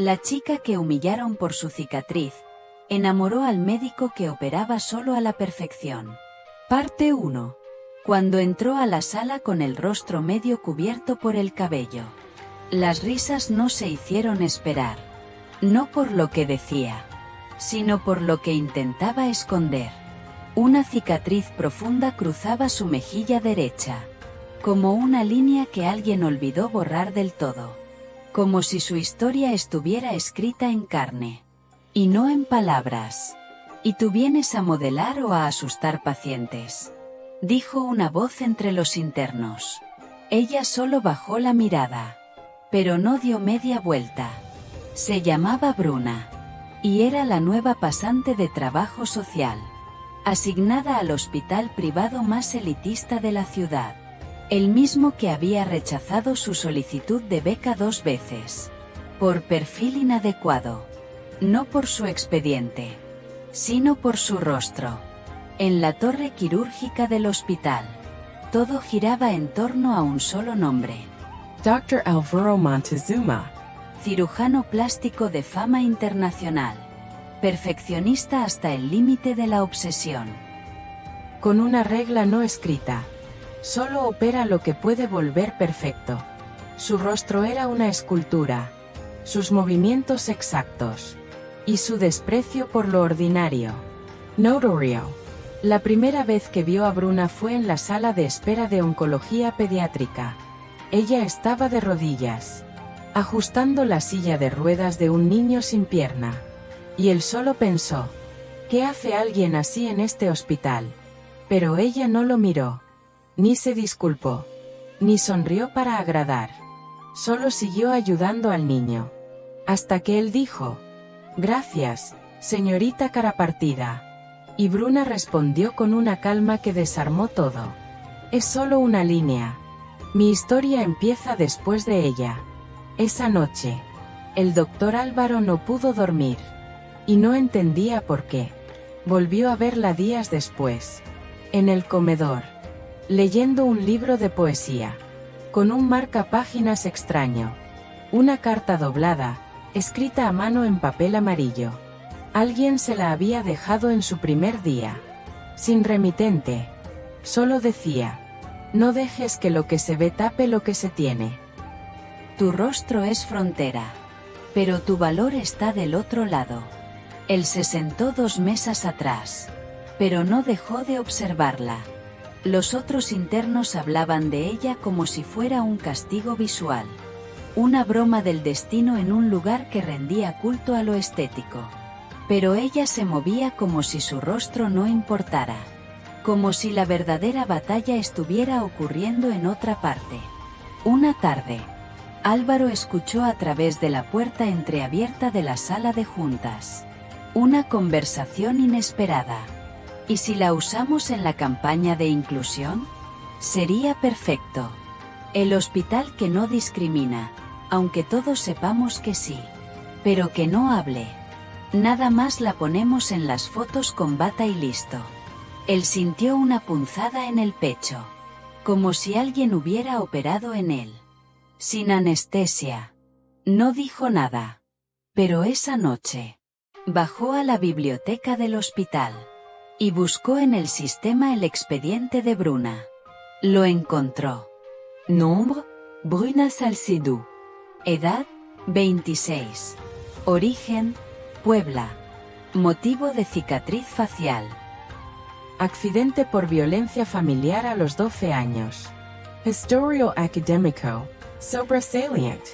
La chica que humillaron por su cicatriz, enamoró al médico que operaba solo a la perfección. Parte 1. Cuando entró a la sala con el rostro medio cubierto por el cabello. Las risas no se hicieron esperar. No por lo que decía, sino por lo que intentaba esconder. Una cicatriz profunda cruzaba su mejilla derecha, como una línea que alguien olvidó borrar del todo. Como si su historia estuviera escrita en carne, y no en palabras. ¿Y tú vienes a modelar o a asustar pacientes?, dijo una voz entre los internos. Ella solo bajó la mirada, pero no dio media vuelta. Se llamaba Bruna, y era la nueva pasante de trabajo social, asignada al hospital privado más elitista de la ciudad. El mismo que había rechazado su solicitud de beca 2 veces. Por perfil inadecuado. No por su expediente, sino por su rostro. En la torre quirúrgica del hospital, todo giraba en torno a un solo nombre. Dr. Alvaro Montezuma. Cirujano plástico de fama internacional. Perfeccionista hasta el límite de la obsesión. Con una regla no escrita. Solo opera lo que puede volver perfecto. Su rostro era una escultura. Sus movimientos exactos. Y su desprecio por lo ordinario. Notorio. La primera vez que vio a Bruna fue en la sala de espera de oncología pediátrica. Ella estaba de rodillas, ajustando la silla de ruedas de un niño sin pierna. Y él solo pensó, ¿qué hace alguien así en este hospital? Pero ella no lo miró. Ni se disculpó, ni sonrió para agradar. Solo siguió ayudando al niño. Hasta que él dijo, «Gracias, señorita Carapartida». Y Bruna respondió con una calma que desarmó todo. «Es solo una línea. Mi historia empieza después de ella». Esa noche, el doctor Álvaro no pudo dormir. Y no entendía por qué. Volvió a verla días después. En el comedor. Leyendo un libro de poesía, con un marcapáginas extraño. Una carta doblada, escrita a mano en papel amarillo. Alguien se la había dejado en su primer día. Sin remitente. Solo decía, no dejes que lo que se ve tape lo que se tiene. Tu rostro es frontera, pero tu valor está del otro lado. Él se sentó 2 mesas atrás, pero no dejó de observarla. Los otros internos hablaban de ella como si fuera un castigo visual. Una broma del destino en un lugar que rendía culto a lo estético. Pero ella se movía como si su rostro no importara. Como si la verdadera batalla estuviera ocurriendo en otra parte. Una tarde, Álvaro escuchó a través de la puerta entreabierta de la sala de juntas. Una conversación inesperada. ¿Y si la usamos en la campaña de inclusión? Sería perfecto. El hospital que no discrimina, aunque todos sepamos que sí. Pero que no hable. Nada más la ponemos en las fotos con bata y listo. Él sintió una punzada en el pecho. Como si alguien hubiera operado en él. Sin anestesia. No dijo nada. Pero esa noche, bajó a la biblioteca del hospital. Y buscó en el sistema el expediente de Bruna. Lo encontró. Nombre, Bruna Salcidú. Edad, 26. Origen, Puebla. Motivo de cicatriz facial. Accidente por violencia familiar a los 12 años. Historial académico, sobresaliente.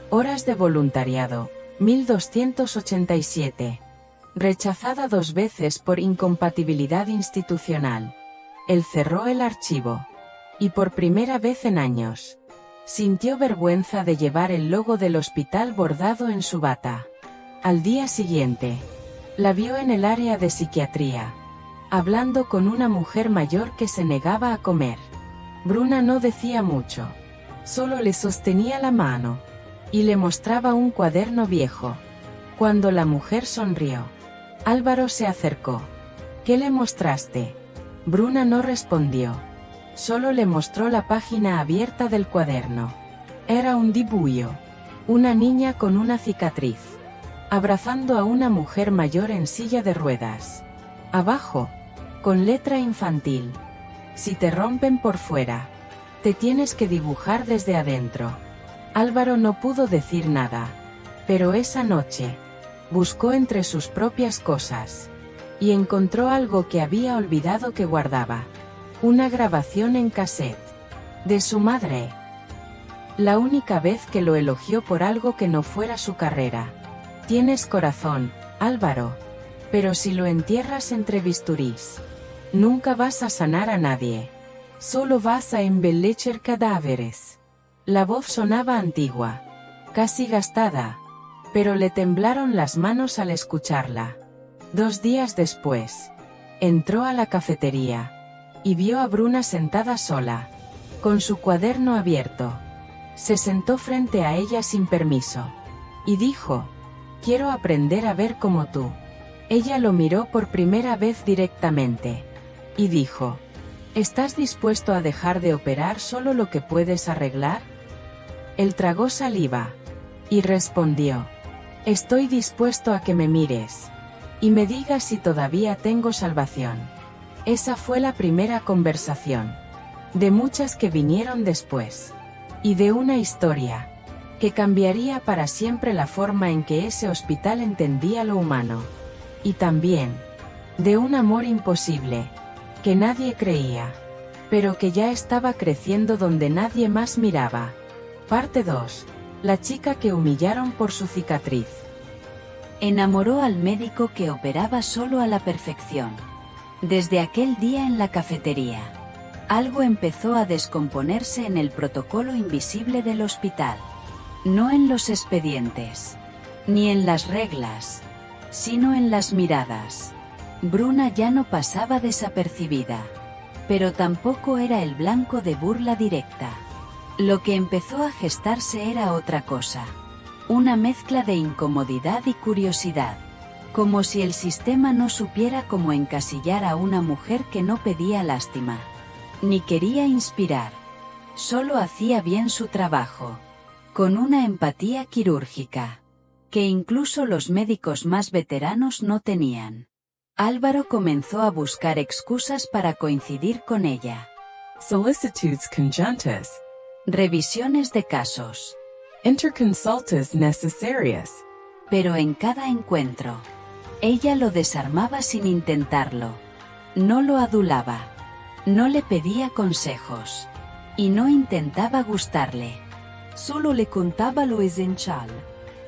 Horas de voluntariado, 1287. Rechazada 2 veces por incompatibilidad institucional. Él cerró el archivo. Y por primera vez en años, sintió vergüenza de llevar el logo del hospital bordado en su bata. Al día siguiente, la vio en el área de psiquiatría, hablando con una mujer mayor que se negaba a comer. Bruna no decía mucho. Solo le sostenía la mano. Y le mostraba un cuaderno viejo. Cuando la mujer sonrió, Álvaro se acercó. ¿Qué le mostraste? Bruna no respondió. Solo le mostró la página abierta del cuaderno. Era un dibujo. Una niña con una cicatriz. abrazando a una mujer mayor en silla de ruedas. Abajo, con letra infantil: si te rompen por fuera, te tienes que dibujar desde adentro. Álvaro no pudo decir nada, pero esa noche buscó entre sus propias cosas y encontró algo que había olvidado que guardaba: una grabación en cassette de su madre. La única vez que lo elogió por algo que no fuera su carrera. Tienes corazón, Álvaro, pero si lo entierras entre bisturís, nunca vas a sanar a nadie. Solo vas a embellecer cadáveres. La voz sonaba antigua, casi gastada, pero le temblaron las manos al escucharla. 2 días después, entró a la cafetería y vio a Bruna sentada sola, con su cuaderno abierto. Se sentó frente a ella sin permiso y dijo: «Quiero aprender a ver como tú». Ella lo miró por primera vez directamente y dijo: «¿Estás dispuesto a dejar de operar solo lo que puedes arreglar?». Él tragó saliva y respondió: «Estoy dispuesto a que me mires y me digas si todavía tengo salvación». Esa fue la primera conversación, de muchas que vinieron después, y de una historia que cambiaría para siempre la forma en que ese hospital entendía lo humano. Y también de un amor imposible, que nadie creía, pero que ya estaba creciendo donde nadie más miraba. Parte 2. La chica que humillaron por su cicatriz. Enamoró al médico que operaba solo a la perfección. Desde aquel día en la cafetería, algo empezó a descomponerse en el protocolo invisible del hospital. No en los expedientes, ni en las reglas, sino en las miradas. Bruna ya no pasaba desapercibida, pero tampoco era el blanco de burla directa. Lo que empezó a gestarse era otra cosa. Una mezcla de incomodidad y curiosidad. Como si el sistema no supiera cómo encasillar a una mujer que no pedía lástima, ni quería inspirar. Solo hacía bien su trabajo, con una empatía quirúrgica, que incluso los médicos más veteranos no tenían. Álvaro comenzó a buscar excusas para coincidir con ella. Solicitudes conjuntas. Revisiones de casos. Interconsultas necesarias. Pero en cada encuentro, ella lo desarmaba sin intentarlo. No lo adulaba. No le pedía consejos. Y no intentaba gustarle. Solo le contaba lo esencial.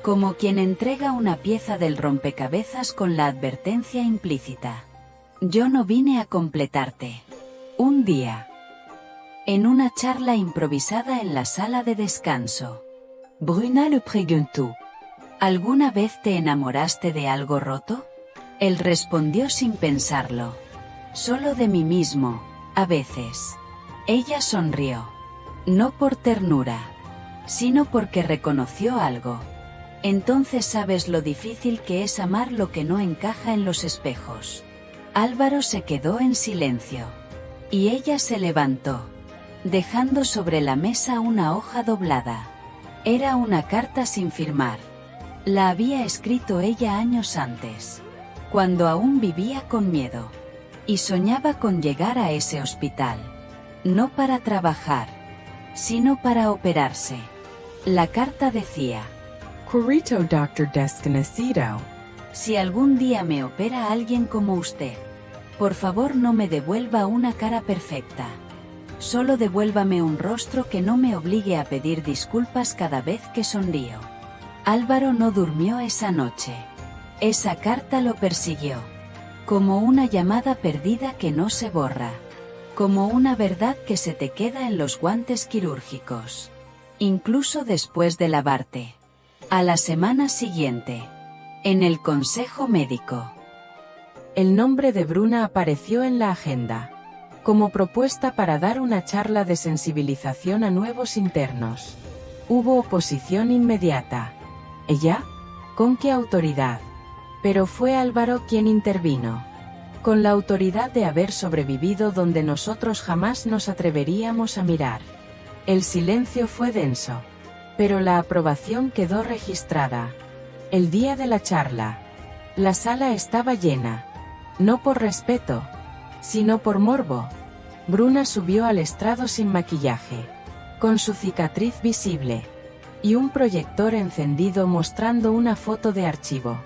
Como quien entrega una pieza del rompecabezas con la advertencia implícita: yo no vine a completarte. Un día, en una charla improvisada en la sala de descanso, Bruna le preguntó: ¿alguna vez te enamoraste de algo roto? Él respondió sin pensarlo: solo de mí mismo, a veces. Ella sonrió. No por ternura, sino porque reconoció algo. Entonces sabes lo difícil que es amar lo que no encaja en los espejos. Álvaro se quedó en silencio. Y ella se levantó, dejando sobre la mesa una hoja doblada. Era una carta sin firmar. La había escrito ella años antes, cuando aún vivía con miedo. Y soñaba con llegar a ese hospital. No para trabajar, sino para operarse. La carta decía: Querido Dr. Desconocido, si algún día me opera alguien como usted, por favor no me devuelva una cara perfecta. Solo devuélvame un rostro que no me obligue a pedir disculpas cada vez que sonrío. Álvaro no durmió esa noche. Esa carta lo persiguió, como una llamada perdida que no se borra, como una verdad que se te queda en los guantes quirúrgicos, incluso después de lavarte. A la semana siguiente, en el consejo médico, el nombre de Bruna apareció en la agenda, como propuesta para dar una charla de sensibilización a nuevos internos. Hubo oposición inmediata. ¿Ella? ¿Con qué autoridad? Pero fue Álvaro quien intervino. Con la autoridad de haber sobrevivido donde nosotros jamás nos atreveríamos a mirar. El silencio fue denso, pero la aprobación quedó registrada. El día de la charla. La sala estaba llena. No por respeto, sino por morbo. Bruna subió al estrado sin maquillaje, con su cicatriz visible, y un proyector encendido mostrando una foto de archivo.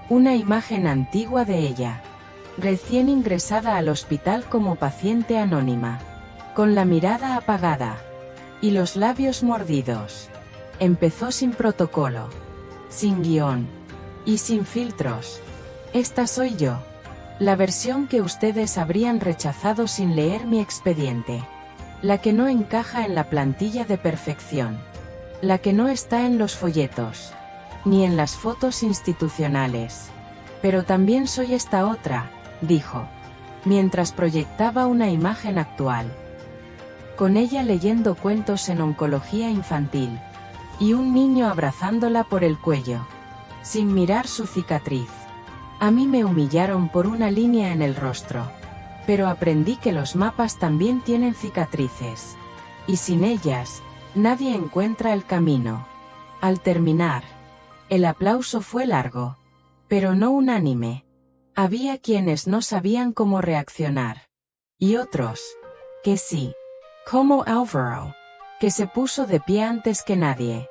Una imagen antigua de ella, recién ingresada al hospital como paciente anónima, con la mirada apagada y los labios mordidos. Empezó sin protocolo, sin guión y sin filtros. Esta soy yo, la versión que ustedes habrían rechazado sin leer mi expediente, la que no encaja en la plantilla de perfección, la que no está en los folletos, ni en las fotos institucionales. Pero también soy esta otra, dijo, mientras proyectaba una imagen actual, con ella leyendo cuentos en oncología infantil, y un niño abrazándola por el cuello, sin mirar su cicatriz. A mí me humillaron por una línea en el rostro, pero aprendí que los mapas también tienen cicatrices, y sin ellas, nadie encuentra el camino. Al terminar, el aplauso fue largo, pero no unánime. Había quienes no sabían cómo reaccionar, y otros, que sí, como Álvaro, que se puso de pie antes que nadie,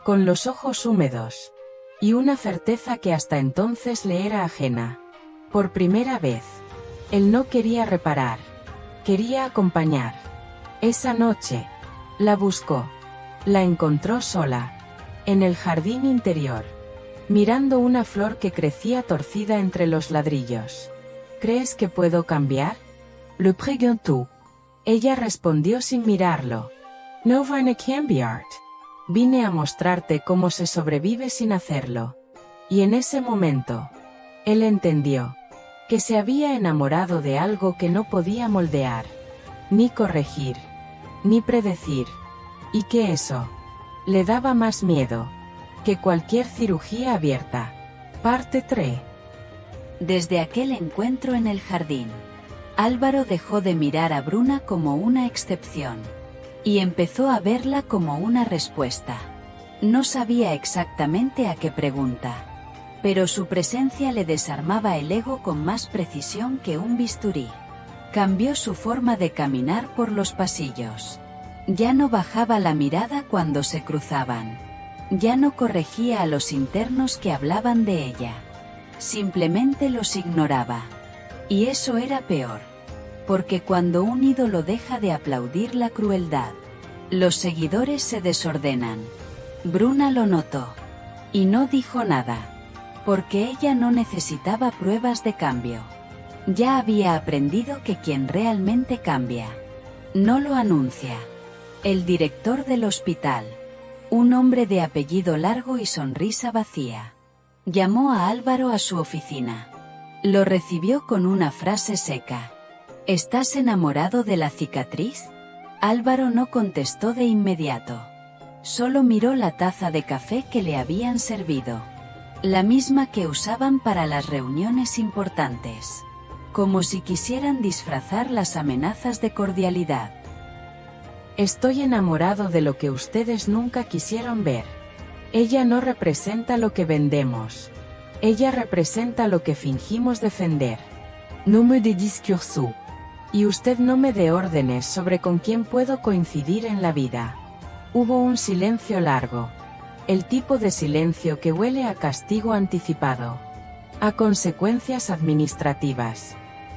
con los ojos húmedos, y una certeza que hasta entonces le era ajena. Por primera vez, él no quería reparar, quería acompañar. Esa noche, la buscó, la encontró sola, en el jardín interior, mirando una flor que crecía torcida entre los ladrillos. ¿Crees que puedo cambiar? Le preguntou. Ella respondió sin mirarlo. No vine a cambiar. Vine a mostrarte cómo se sobrevive sin hacerlo. Y en ese momento, él entendió que se había enamorado de algo que no podía moldear, ni corregir, ni predecir, y que eso le daba más miedo que cualquier cirugía abierta. Parte 3. Desde aquel encuentro en el jardín, Álvaro dejó de mirar a Bruna como una excepción, y empezó a verla como una respuesta. No sabía exactamente a qué pregunta, pero su presencia le desarmaba el ego con más precisión que un bisturí. Cambió su forma de caminar por los pasillos. Ya no bajaba la mirada cuando se cruzaban. Ya no corregía a los internos que hablaban de ella. Simplemente los ignoraba. Y eso era peor. Porque cuando un ídolo deja de aplaudir la crueldad, los seguidores se desordenan. Bruna lo notó. Y no dijo nada. Porque ella no necesitaba pruebas de cambio. Ya había aprendido que quien realmente cambia no lo anuncia. El director del hospital, un hombre de apellido largo y sonrisa vacía, llamó a Álvaro a su oficina. Lo recibió con una frase seca. ¿Estás enamorado de la cicatriz? Álvaro no contestó de inmediato. Solo miró la taza de café que le habían servido. La misma que usaban para las reuniones importantes. Como si quisieran disfrazar las amenazas de cordialidad. Estoy enamorado de lo que ustedes nunca quisieron ver. Ella no representa lo que vendemos. Ella representa lo que fingimos defender. No me dé discurso. Y usted no me dé órdenes sobre con quién puedo coincidir en la vida. Hubo un silencio largo. El tipo de silencio que huele a castigo anticipado. A consecuencias administrativas.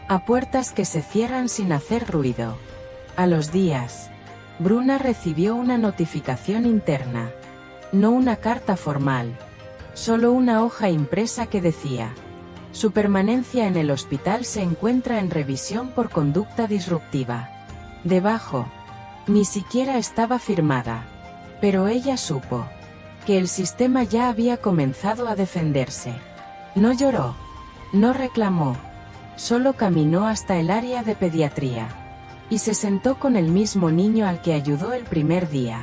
A puertas que se cierran sin hacer ruido. A los días, Bruna recibió una notificación interna. No una carta formal. Solo una hoja impresa que decía: su permanencia en el hospital se encuentra en revisión por conducta disruptiva. Debajo, ni siquiera estaba firmada. Pero ella supo que el sistema ya había comenzado a defenderse. No lloró. No reclamó. Solo caminó hasta el área de pediatría. Y se sentó con el mismo niño al que ayudó el primer día.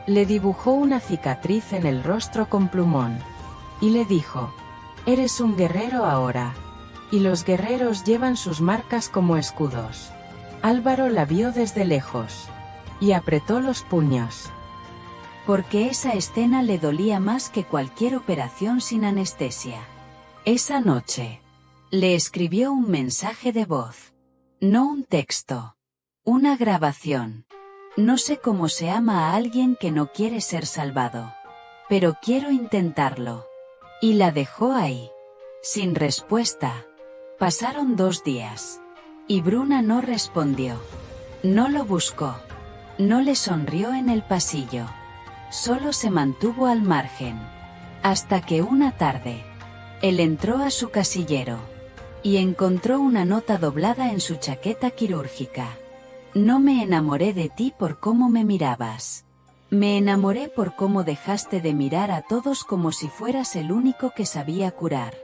Le dibujó una cicatriz en el rostro con plumón. Y le dijo: eres un guerrero ahora. Y los guerreros llevan sus marcas como escudos. Álvaro la vio desde lejos. Y apretó los puños. porque esa escena le dolía más que cualquier operación sin anestesia. Esa noche, le escribió un mensaje de voz. No un texto. Una grabación. No sé cómo se ama a alguien que no quiere ser salvado. Pero quiero intentarlo. Y la dejó ahí. Sin respuesta. Pasaron 2 días. Y Bruna no respondió. No lo buscó. No le sonrió en el pasillo. Solo se mantuvo al margen. Hasta que una tarde, él entró a su casillero. Y encontró una nota doblada en su chaqueta quirúrgica. No me enamoré de ti por cómo me mirabas. Me enamoré por cómo dejaste de mirar a todos como si fueras el único que sabía curar.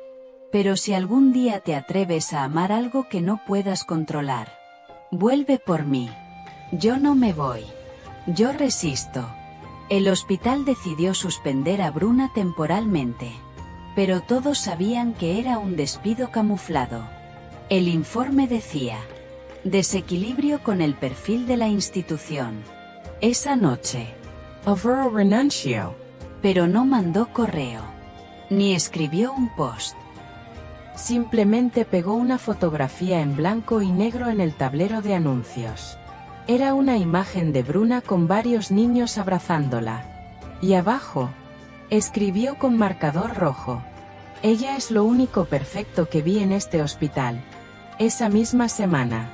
Pero si algún día te atreves a amar algo que no puedas controlar, vuelve por mí. Yo no me voy. Yo resisto. El hospital decidió suspender a Bruna temporalmente. Pero todos sabían que era un despido camuflado. El informe decía: desequilibrio con el perfil de la institución. Esa noche, Alvaro renunció. Pero no mandó correo. Ni escribió un post. Simplemente pegó una fotografía en blanco y negro en el tablero de anuncios. Era una imagen de Bruna con varios niños abrazándola. Y abajo, escribió con marcador rojo: ella es lo único perfecto que vi en este hospital. Esa misma semana,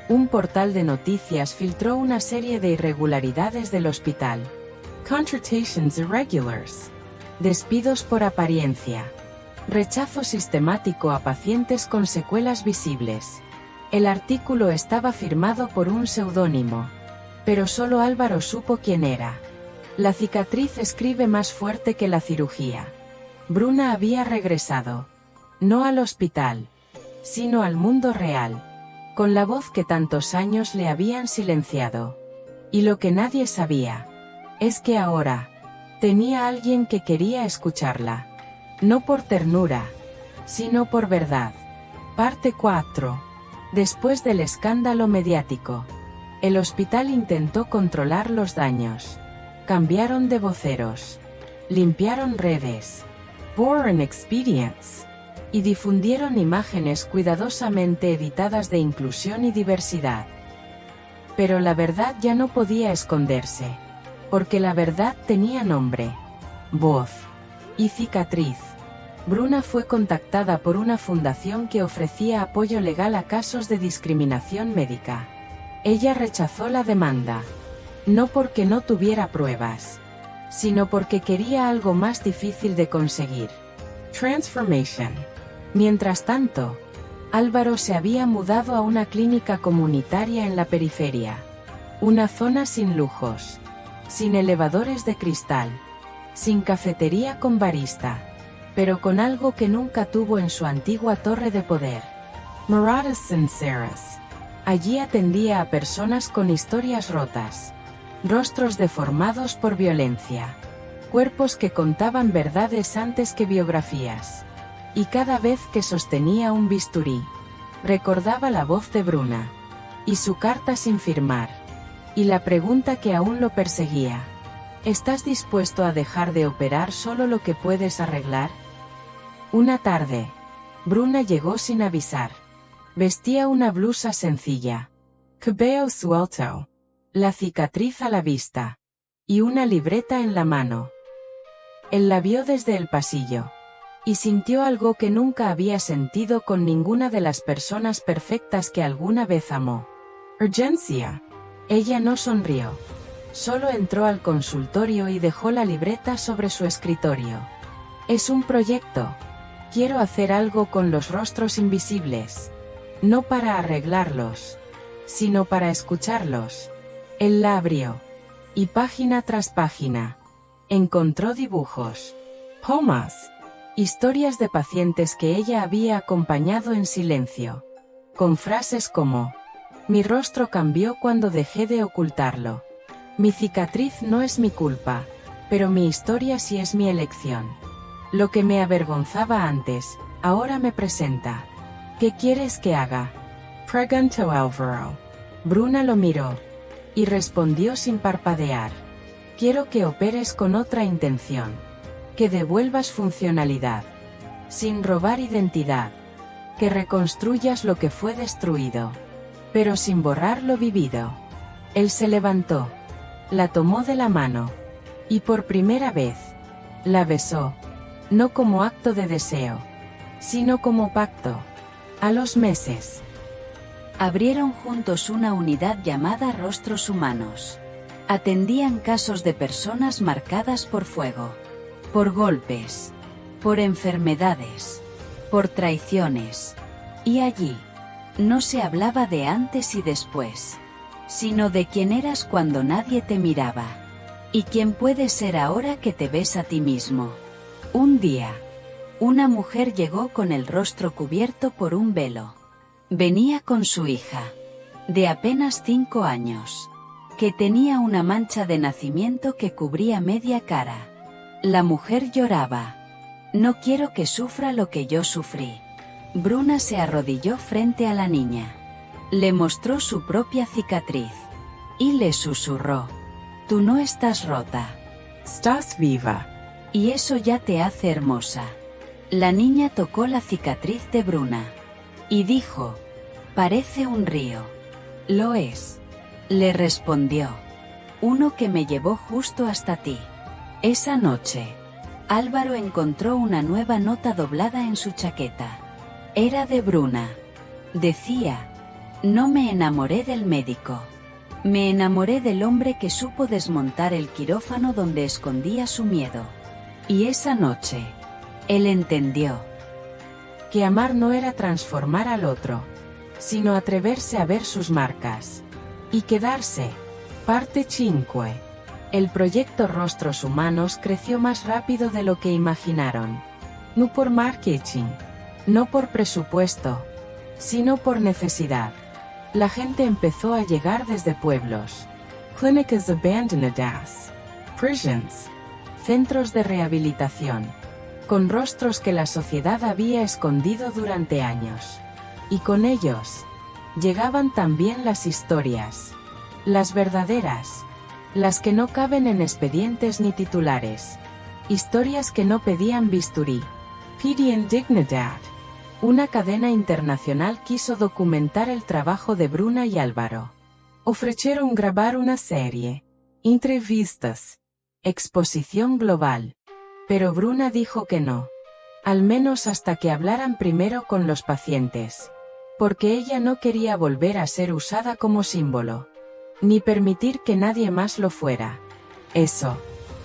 un portal de noticias filtró una serie de irregularidades del hospital. Contratations irregulars. Despidos por apariencia. Rechazo sistemático a pacientes con secuelas visibles. El artículo estaba firmado por un seudónimo. Pero solo Álvaro supo quién era. La cicatriz escribe más fuerte que la cirugía. Bruna había regresado. No al hospital, sino al mundo real. Con la voz que tantos años le habían silenciado. Y lo que nadie sabía es que ahora tenía a alguien que quería escucharla. No por ternura, sino por verdad. Parte 4. Después del escándalo mediático, el hospital intentó controlar los daños. Cambiaron de voceros. Limpiaron redes. Born expedients. Y difundieron imágenes cuidadosamente editadas de inclusión y diversidad. Pero la verdad ya no podía esconderse. Porque la verdad tenía nombre, voz y cicatriz. Bruna fue contactada por una fundación que ofrecía apoyo legal a casos de discriminación médica. Ella rechazó la demanda. No porque no tuviera pruebas, sino porque quería algo más difícil de conseguir: transformation. Mientras tanto, Álvaro se había mudado a una clínica comunitaria en la periferia. Una zona sin lujos, sin elevadores de cristal, sin cafetería con barista, pero con algo que nunca tuvo en su antigua torre de poder: miradas sinceras. Allí atendía a personas con historias rotas, rostros deformados por violencia, cuerpos que contaban verdades antes que biografías. Y cada vez que sostenía un bisturí, recordaba la voz de Bruna, y su carta sin firmar, y la pregunta que aún lo perseguía: ¿estás dispuesto a dejar de operar solo lo que puedes arreglar? Una tarde, Bruna llegó sin avisar. Vestía una blusa sencilla, cabello suelto, la cicatriz a la vista, y una libreta en la mano. Él la vio desde el pasillo, y sintió algo que nunca había sentido con ninguna de las personas perfectas que alguna vez amó: urgencia. Ella no sonrió. Solo entró al consultorio y dejó la libreta sobre su escritorio. Es un proyecto. Quiero hacer algo con los rostros invisibles. No para arreglarlos, sino para escucharlos. Él la abrió. Y página tras página, encontró dibujos, poemas, historias de pacientes que ella había acompañado en silencio. Con frases como: mi rostro cambió cuando dejé de ocultarlo. Mi cicatriz no es mi culpa, pero mi historia sí es mi elección. Lo que me avergonzaba antes, ahora me presenta. ¿Qué quieres que haga?, preguntó Álvaro. Bruna lo miró. Y respondió sin parpadear: Quiero que operes con otra intención. Que devuelvas funcionalidad. Sin robar identidad. Que reconstruyas lo que fue destruido. Pero sin borrar lo vivido. Él se levantó. La tomó de la mano. Y por primera vez, la besó. No como acto de deseo, sino como pacto. A los meses, abrieron juntos una unidad llamada Rostros Humanos. Atendían casos de personas marcadas por fuego, por golpes, por enfermedades, por traiciones. Y allí, no se hablaba de antes y después, sino de quién eras cuando nadie te miraba. Y quién puedes ser ahora que te ves a ti mismo. Un día, una mujer llegó con el rostro cubierto por un velo. Venía con su hija, de apenas 5 años, que tenía una mancha de nacimiento que cubría media cara. La mujer lloraba. No quiero que sufra lo que yo sufrí. Bruna se arrodilló frente a la niña. Le mostró su propia cicatriz. Y le susurró. Tú no estás rota. Estás viva. Y eso ya te hace hermosa. La niña tocó la cicatriz de Bruna. Y dijo, parece un río. Lo es. Le respondió. Uno que me llevó justo hasta ti. Esa noche, Álvaro encontró una nueva nota doblada en su chaqueta. Era de Bruna. Decía, no me enamoré del médico. Me enamoré del hombre que supo desmontar el quirófano donde escondía su miedo. Y esa noche, él entendió que amar no era transformar al otro, sino atreverse a ver sus marcas. Y quedarse. Parte 5. El proyecto Rostros Humanos creció más rápido de lo que imaginaron. No por marketing, no por presupuesto, sino por necesidad. La gente empezó a llegar desde pueblos, clínicas abandonadas, prisons, centros de rehabilitación, con rostros que la sociedad había escondido durante años. Y con ellos, llegaban también las historias, las verdaderas, las que no caben en expedientes ni titulares, historias que no pedían bisturí, pedían dignidad. Una cadena internacional quiso documentar el trabajo de Bruna y Álvaro. Ofrecieron grabar una serie, entrevistas, exposición global. Pero Bruna dijo que no. Al menos hasta que hablaran primero con los pacientes. Porque ella no quería volver a ser usada como símbolo. Ni permitir que nadie más lo fuera. Eso,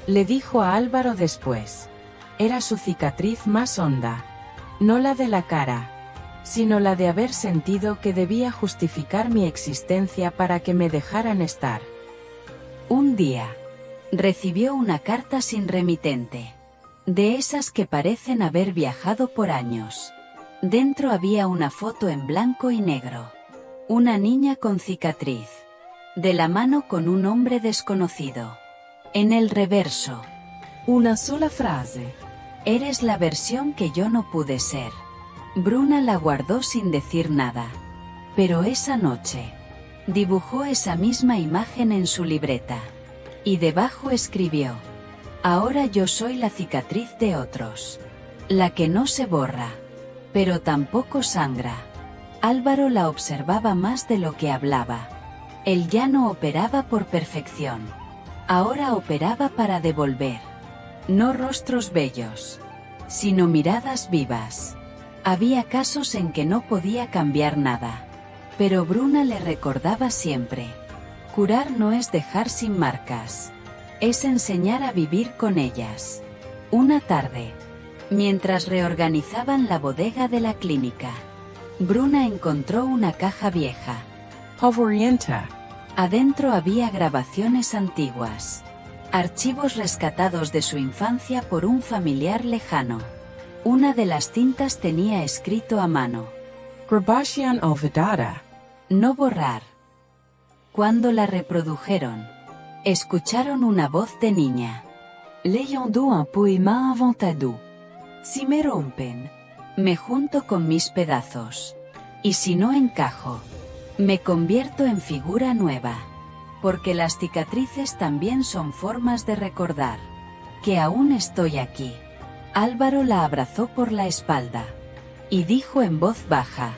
le dijo a Álvaro después. Era su cicatriz más honda. No la de la cara, sino la de haber sentido que debía justificar mi existencia para que me dejaran estar. Un día, recibió una carta sin remitente. De esas que parecen haber viajado por años. Dentro había una foto en blanco y negro. Una niña con cicatriz. De la mano con un hombre desconocido. En el reverso, una sola frase. Eres la versión que yo no pude ser. Bruna la guardó sin decir nada. Pero esa noche, dibujó esa misma imagen en su libreta. Y debajo escribió, ahora yo soy la cicatriz de otros. La que no se borra. Pero tampoco sangra. Álvaro la observaba más de lo que hablaba. Él ya no operaba por perfección. Ahora operaba para devolver. No rostros bellos, sino miradas vivas. Había casos en que no podía cambiar nada. Pero Bruna le recordaba siempre. Curar no es dejar sin marcas. Es enseñar a vivir con ellas. Una tarde, mientras reorganizaban la bodega de la clínica, Bruna encontró una caja vieja. Favorienta. Adentro había grabaciones antiguas. Archivos rescatados de su infancia por un familiar lejano. Una de las cintas tenía escrito a mano. Grabación olvidada. No borrar. Cuando la reprodujeron, escucharon una voz de niña. Leyendo un poema inventado. Si me rompen, me junto con mis pedazos. Y si no encajo, me convierto en figura nueva. Porque las cicatrices también son formas de recordar que aún estoy aquí. Álvaro la abrazó por la espalda y dijo en voz baja: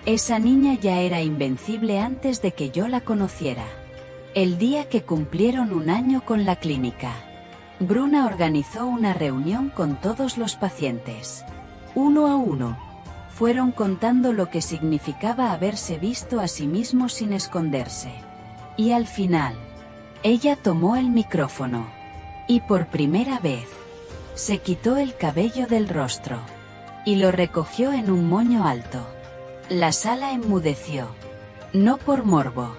esa niña ya era invencible antes de que yo la conociera. El día que cumplieron 1 año con la clínica, Bruna organizó una reunión con todos los pacientes. Uno a uno, fueron contando lo que significaba haberse visto a sí mismo sin esconderse. Y al final, ella tomó el micrófono. Y por primera vez, se quitó el cabello del rostro. Y lo recogió en un moño alto. La sala enmudeció. No por morbo,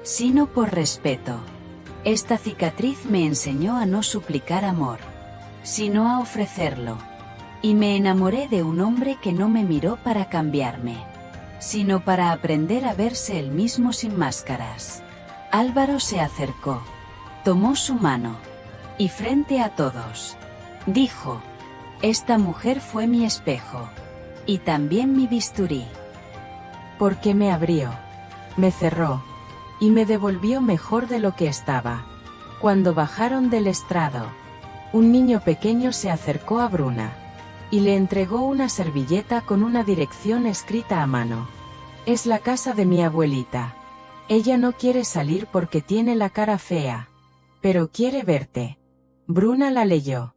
sino por respeto. Esta cicatriz me enseñó a no suplicar amor, sino a ofrecerlo. Y me enamoré de un hombre que no me miró para cambiarme, sino para aprender a verse él mismo sin máscaras. Álvaro se acercó, tomó su mano, y frente a todos, dijo: esta mujer fue mi espejo, y también mi bisturí. Porque me abrió, me cerró, y me devolvió mejor de lo que estaba. Cuando bajaron del estrado, un niño pequeño se acercó a Bruna y le entregó una servilleta con una dirección escrita a mano. Es la casa de mi abuelita. Ella no quiere salir porque tiene la cara fea, pero quiere verte. Bruna la leyó.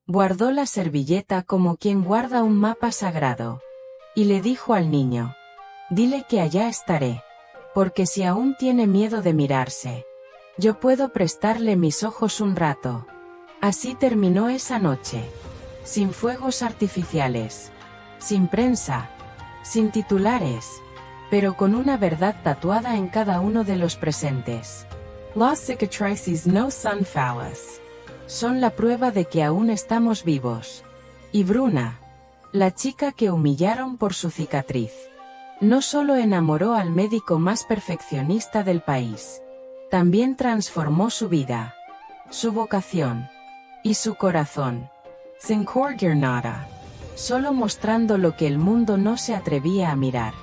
Guardó la servilleta como quien guarda un mapa sagrado. Y le dijo al niño: dile que allá estaré. Porque si aún tiene miedo de mirarse, yo puedo prestarle mis ojos un rato. Así terminó esa noche. Sin fuegos artificiales, sin prensa, sin titulares, pero con una verdad tatuada en cada uno de los presentes. Las cicatrices no son falsas. Son la prueba de que aún estamos vivos. Y Bruna, la chica que humillaron por su cicatriz, no solo enamoró al médico más perfeccionista del país, también transformó su vida, su vocación y su corazón. Sin corregir nada, solo mostrando lo que el mundo no se atrevía a mirar.